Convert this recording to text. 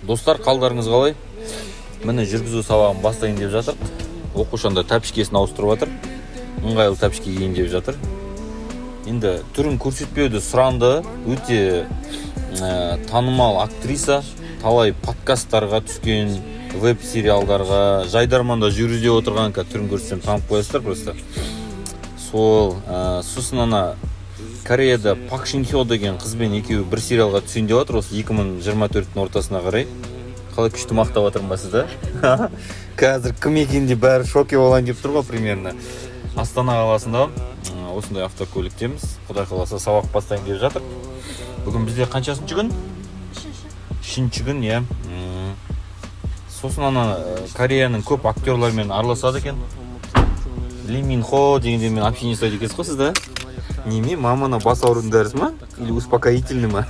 Достар, қалдарыңыз қалай? Міне жүргізу сабағын бастайын деп жатыр. Оқушанда тәпішкесін ауыстырып жатыр. Ыңғайлы тәпішке киейін деп жатыр. Енді түрін көрсетпеуді сұранды. Өте танымал актриса, талай подкасттарға түскен, веб-сериалдарға, жайдарманда жүргізіп отырған, түрін көрсетсем танып қоясыздар просто. Сол, сосын ана Кореяда Пак Шин Хё деген қызбен екеуі бір сериалға түсейін деп жатыр, осы 2024-тің ортасына қарай. Қалай күшті мақтап жатырмын ба сізді? Қазір кім екенде бәрі шоке болайын деп тұр ғой примерно. Астана қаласында осындай автокөліктеміз. Құдай қаласа сабақ бастайын деп жатыр. Бүгін бізде қаншасыншы күн? Үшінші күн, иә. Сосын ана Кореяның көп актерлармен араласады екен. Ли Мин Хо дегендермен общение жасайды екенсіз ғой сізді? Неме, мамана бас ауруының дәрісі ма? Или успокоительный ма?